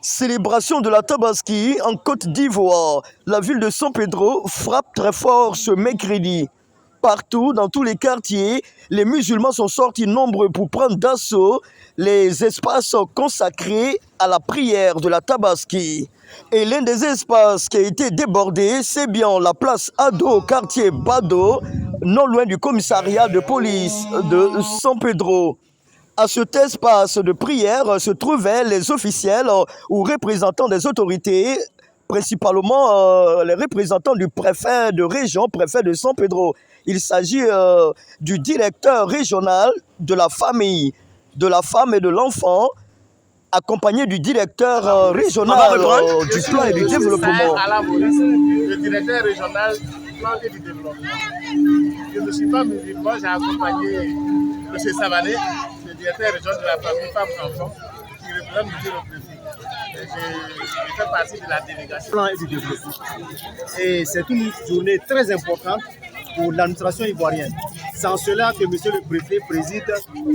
Célébration de la Tabaski en Côte d'Ivoire. La ville de San Pedro frappe très fort ce mercredi. Partout, dans tous les quartiers, les musulmans sont sortis nombreux pour prendre d'assaut les espaces consacrés à la prière de la Tabaski. Et l'un des espaces qui a été débordé, c'est bien la place Ado, quartier Bado, non loin du commissariat de police de San Pedro. À cet espace de prière se trouvaient les officiels ou représentants des autorités, principalement les représentants du préfet de région, préfet de San Pedro. Il s'agit du directeur régional de la famille, de la femme et de l'enfant, accompagné du directeur régional du plan et du développement. Le directeur régional du plan et du développement. Je ne suis pas musulman, j'ai accompagné M. Savané, le directeur régional de la famille femme-enfant, qui représente M. le préfet. Je fais partie de la délégation plan et du développement. Et c'est une journée très importante pour l'administration ivoirienne. C'est en cela que M. le préfet préside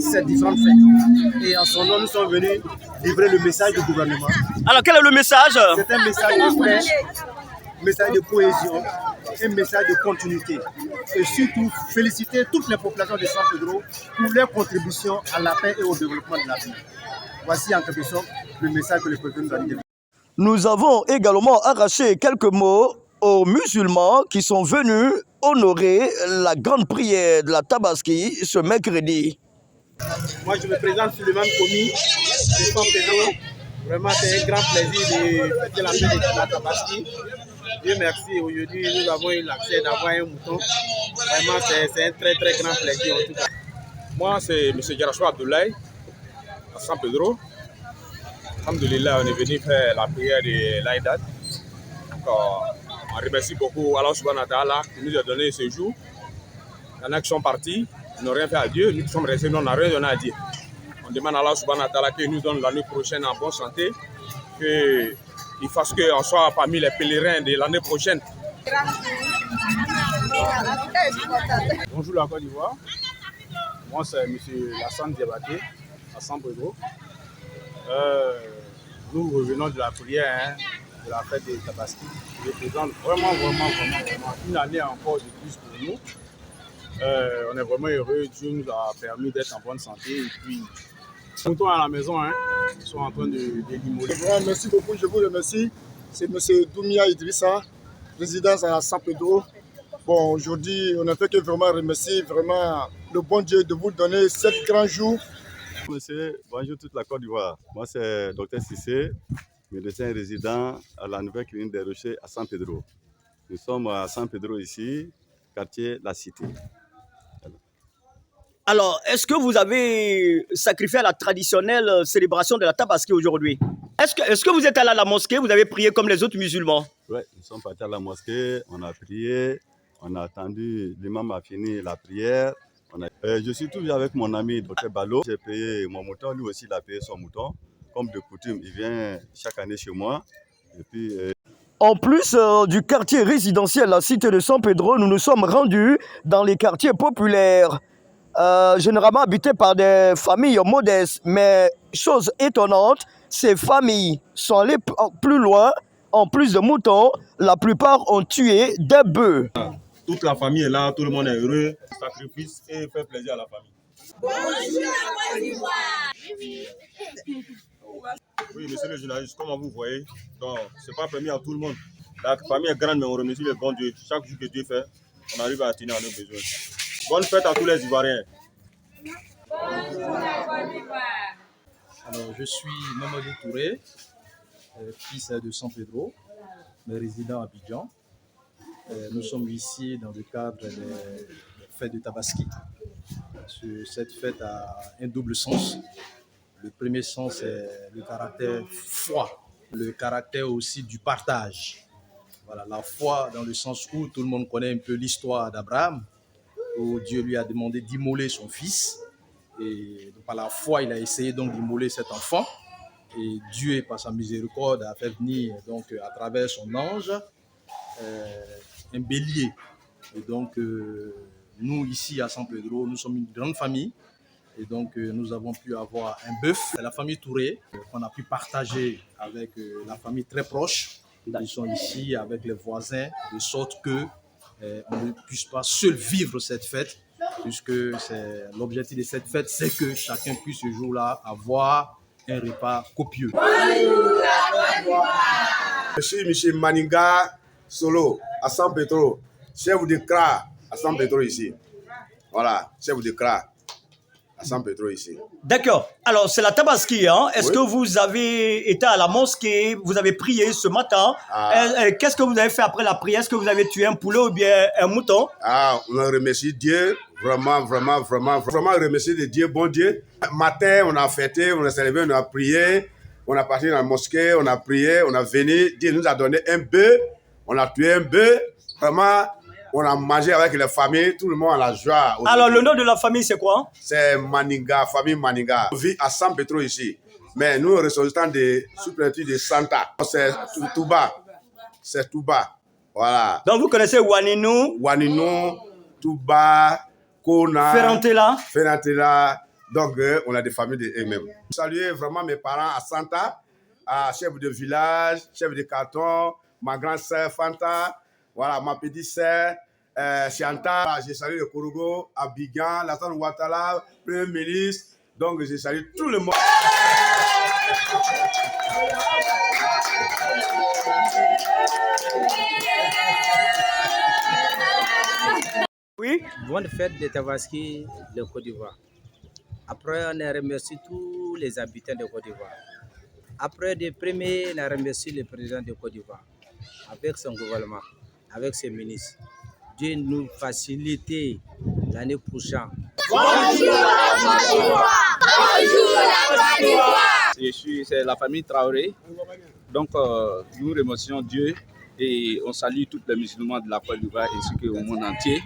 ces différentes fêtes. Et en son nom, nous sommes venus livrer le message du gouvernement. Alors quel est le message? C'est un message de paix, un message de cohésion, un message de continuité. Et surtout, féliciter toutes les populations de San Pedro pour leur contribution à la paix et au développement de la ville. Voici en quelque sorte le message que le président nous a dit. Nous avons également arraché quelques mots aux musulmans qui sont venus honorer la grande prière de la Tabaski ce mercredi. Moi, je me présente sur le même commis de San Pedro. Vraiment, c'est un grand plaisir de fêter la fête de la Tabaski. Dieu merci, aujourd'hui, nous avons eu l'accès d'avoir un mouton. Vraiment, c'est un très, très grand plaisir en tout cas. Moi, c'est M. Djarachou Abdoulaye, à San Pedro. Alhamdulillah, on est venu faire la prière de l'Aïdad. Donc, on remercie beaucoup Allah subhanahu wa ta'ala qui nous a donné ce jour. Il y en a qui sont partis, ils n'ont rien fait à Dieu. Nous qui sommes restés, nous, on n'a rien donné à Dieu. On demande à Allah subhanahu wa ta'ala qu'il nous donne l'année prochaine en bonne santé, qu'il fasse qu'on soit parmi les pèlerins de l'année prochaine. Bonjour la Côte d'Ivoire. Moi, c'est M. Lassane Diabaté, à San Pedro. Nous revenons de la prière, de la fête de Tabaski, qui représente vraiment une année encore de plus pour nous. On est vraiment heureux, Dieu nous a permis d'être en bonne santé. Et puis, nous sommes à la maison, ils sont en train de l'immoler. Merci beaucoup, je vous remercie. C'est M. Doumia Idrissa, président à San Pedro. Bon, aujourd'hui, on ne fait que vraiment remercier vraiment le bon Dieu de vous donner 7 grands jours. Monsieur, bonjour toute la Côte d'Ivoire. Moi, c'est Dr Cissé, médecin résident à la nouvelle clinique des Rochers à San Pedro. Nous sommes à San Pedro ici, quartier La Cité. Alors, est-ce que vous avez sacrifié à la traditionnelle célébration de la Tabaski aujourd'hui? Est-ce que vous êtes allé à la mosquée, vous avez prié comme les autres musulmans? Oui, nous sommes partis à la mosquée, on a prié, on a attendu, l'imam a fini la prière. Je suis toujours avec mon ami Dr Balo. J'ai payé mon mouton, lui aussi il a payé son mouton. Comme de coutume, il vient chaque année chez moi. Et puis, En plus du quartier résidentiel, la cité de San Pedro, nous nous sommes rendus dans les quartiers populaires, généralement habités par des familles modestes. Mais chose étonnante, ces familles sont allées plus loin. En plus de moutons, la plupart ont tué des bœufs. Toute la famille est là, tout le monde est heureux, sacrifice et fait plaisir à la famille. Bonjour la Côte d'Ivoire. Oui, monsieur le journaliste, comme vous voyez, ce n'est pas permis à tout le monde. La famille est grande, mais on remercie le bon Dieu. Chaque jour que Dieu fait, on arrive à atteindre à nos besoins. Bonne fête à tous les Ivoiriens. Bonjour la Côte d'Ivoire. Alors, je suis Mamadou Touré, fils de San Pedro, mais résident à Abidjan. Nous sommes ici dans le cadre des fêtes de Tabaski. Cette fête a un double sens. Le premier sens est le caractère foi, le caractère aussi du partage. Voilà, la foi dans le sens où tout le monde connaît un peu l'histoire d'Abraham, où Dieu lui a demandé d'immoler son fils. Et par la foi, il a essayé donc d'immoler cet enfant. Et Dieu, par sa miséricorde, a fait venir donc à travers son ange un bélier. Et donc, nous, ici à San Pedro, nous sommes une grande famille. Et donc, nous avons pu avoir un bœuf. C'est la famille Touré qu'on a pu partager avec la famille très proche. Ils sont ici avec les voisins, de sorte que on ne puisse pas seul vivre cette fête, puisque l'objectif de cette fête, c'est que chacun puisse ce jour-là avoir un repas copieux. Je suis M. Maninga Solo à San Pedro, chef de CRA à San Pedro ici. Voilà, chef de CRA à San Pedro ici. D'accord. Alors, c'est la Tabaski. Hein? Est-ce Oui. que vous avez été à la mosquée, vous avez prié ce matin? Qu'est-ce que vous avez fait après la prière? Est-ce que vous avez tué un poulet ou bien un mouton? On remercie Dieu, vraiment remercier de Dieu, bon Dieu. Matin, on a fêté, on s'est levé, on a prié, on a parti dans la mosquée, on a prié, on a venu, Dieu nous a donné un bœuf, on a tué un bœuf, vraiment, on a mangé avec les familles, tout le monde a la joie. Alors, le nom de la famille, c'est quoi? C'est Maninga, famille Maninga. On vit à San Pedro ici, mais nous, ressortissants de sous-préfecture de Santa, c'est tout bas, c'est tout bas, voilà. Donc, vous connaissez Waninou, Touba, Kona, Ferrantela. Donc, on a des familles d'eux-mêmes. Saluer vraiment mes parents à Santa, à chef de village, chef de canton, ma grande sœur Fanta, voilà, ma petite sœur Chanta. J'ai salué le Korogo, Abidjan, Lassane Ouattara, Premier ministre. Donc, j'ai salué tout le monde. Oui. Bonne fête de Tabaski de Côte d'Ivoire. Après, on a remercié tous les habitants de Côte d'Ivoire. Après, de premier, on a remercié le président de Côte d'Ivoire avec son gouvernement, avec ses ministres. Dieu nous facilite l'année prochaine. Bonjour la Côte d'Ivoire! Bonjour la Côte d'Ivoire! C'est la famille Traoré. Donc, nous remercions Dieu et on salue tous les musulmans de la Côte d'Ivoire ainsi qu'au monde entier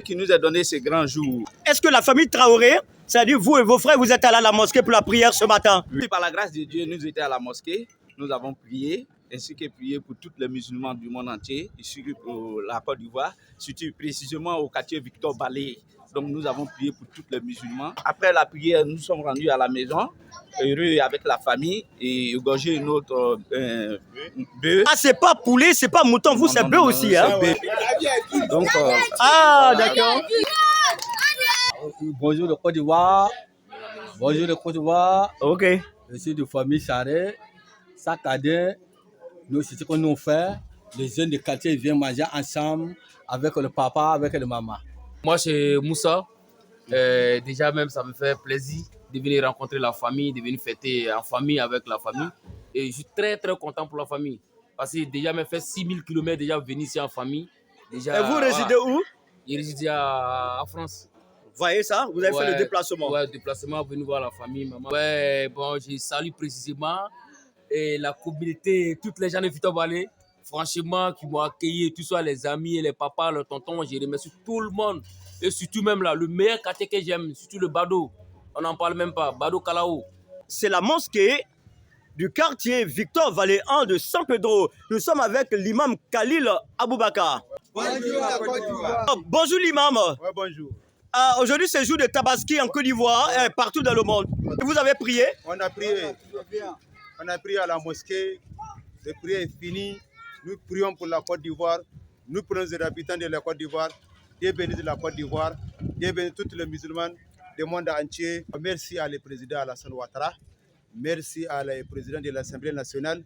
qui nous a donné ce grand jour. Est-ce que la famille Traoré, c'est-à-dire vous et vos frères, vous êtes allés à la mosquée pour la prière ce matin? Oui, par la grâce de Dieu, nous étions à la mosquée, nous avons prié, ainsi que prié pour tous les musulmans du monde entier, ainsi que pour la Côte d'Ivoire, surtout précisément au quartier Victor Ballet. Donc nous avons prié pour tous les musulmans. Après la prière, nous sommes rendus à la maison, heureux avec la famille et égorger notre bœuf. Ah, c'est pas poulet, c'est pas mouton, vous c'est bœuf aussi, hein? Donc, ah, d'accord. Bonjour le Côte d'Ivoire. Bonjour le Côte d'Ivoire. Ok. Je suis de famille Charret. Chaque année, nous, c'est ce que nous faisons. Les jeunes de quartier viennent manger ensemble avec le papa, avec le maman. Moi, c'est Moussa. Déjà, même, ça me fait plaisir de venir rencontrer la famille, de venir fêter en famille avec la famille. Et je suis très, très content pour la famille. Parce que déjà, me fait 6000 km déjà venir ici en famille. Déjà, et vous résidez où? Je réside à France. Vous voyez ça? Vous avez fait le déplacement? Ouais, le déplacement, venir voir la famille, maman. Ouais, bon, je salue précisément et la communauté, toutes les gens de Victor Ballet, franchement, qui m'ont accueilli, tout ça, les amis et les papas, le tonton, je remercie tout le monde. Et surtout même là, le meilleur quartier que j'aime, surtout le Bado. On n'en parle même pas, Bado Kalao. C'est la mosquée du quartier Victor Vallée 1 de San Pedro. Nous sommes avec l'imam Khalil Aboubakar. Bonjour la Côte d'Ivoire. Bonjour l'imam. Ouais, bonjour. Aujourd'hui, c'est le jour de Tabaski en Côte d'Ivoire, partout dans le monde. Et vous avez prié? On a prié. On a prié à la mosquée. La prière est finie. Nous prions pour la Côte d'Ivoire. Nous prenons les habitants de la Côte d'Ivoire. Dieu bénisse la Côte d'Ivoire. Dieu bénisse tous les musulmans du monde entier. Merci à le président Alassane Ouattara. Merci à le président de l'Assemblée nationale,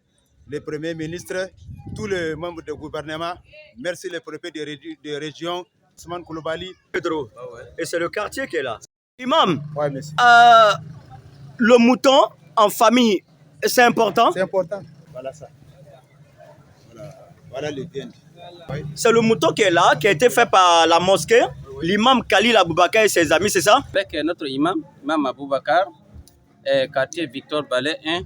le premier ministre, tous les membres du gouvernement. Merci les préfets de région, Ousmane Koulibaly. Pedro. Et c'est le quartier qui est là. Imam, ouais, merci. Le mouton en famille, c'est important? C'est important. Voilà ça. Voilà le viande. C'est le mouton qui est là, qui a été fait par la mosquée, l'imam Khalil Aboubakar et ses amis, c'est ça? Avec notre imam Aboubakar, quartier Victor Ballet 1.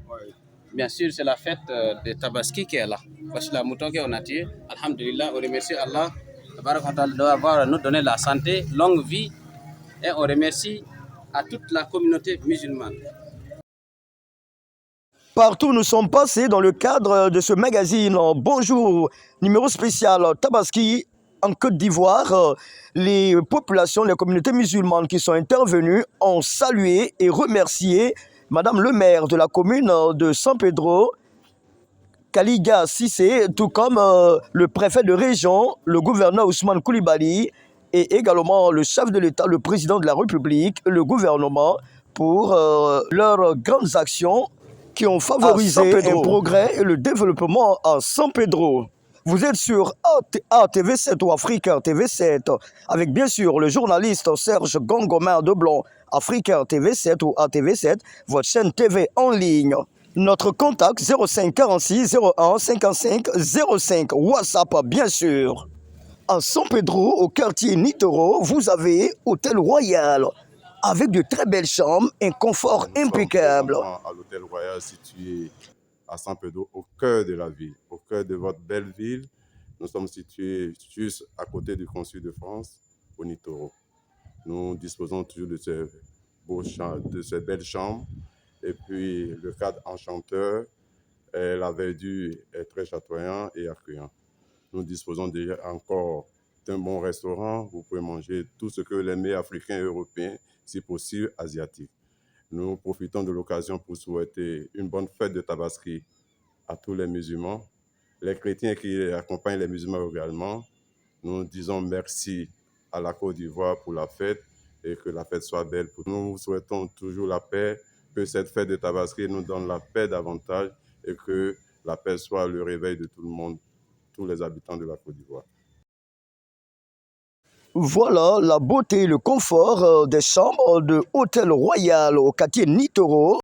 Bien sûr, c'est la fête de Tabaski qui est là. Parce que le mouton qu'on a tué, alhamdulillah, on remercie Allah d'avoir nous donné la santé, longue vie, et on remercie à toute la communauté musulmane. Partout nous sommes passés dans le cadre de ce magazine Bonjour, numéro spécial Tabaski en Côte d'Ivoire, les populations, les communautés musulmanes qui sont intervenues ont salué et remercié Madame le maire de la commune de San Pedro, Kaliga Sissé, tout comme le préfet de région, le gouverneur Ousmane Koulibaly et également le chef de l'État, le président de la République, le gouvernement, pour leurs grandes actions qui ont favorisé le progrès et le développement à San Pedro. Vous êtes sur ATV7 ou Africain TV7, avec bien sûr le journaliste Serge Gongomin Deblon, Africain TV7 ou ATV7, votre chaîne TV en ligne. Notre contact 05 46 01 55 05, WhatsApp bien sûr. À San Pedro, au quartier Nitoro, vous avez Hôtel Royal, avec de très belles chambres, un confort impeccable. À l'Hôtel Royal situé à San Pedro, au cœur de la ville, au cœur de votre belle ville. Nous sommes situés juste à côté du Consul de France, au Nitoro. Nous disposons toujours de ces belles chambres. Et puis le cadre enchanteur, la verdure est très chatoyant et accueillant. Nous disposons déjà encore d'un bon restaurant. Vous pouvez manger tout ce que les mets africains et européens, si possible asiatiques. Nous profitons de l'occasion pour souhaiter une bonne fête de Tabaski à tous les musulmans, les chrétiens qui accompagnent les musulmans également. Nous disons merci à la Côte d'Ivoire pour la fête et que la fête soit belle. Nous vous souhaitons toujours la paix, que cette fête de Tabaski nous donne la paix davantage et que la paix soit le réveil de tout le monde, tous les habitants de la Côte d'Ivoire. Voilà la beauté et le confort des chambres de Hôtel Royal au quartier Nitoro.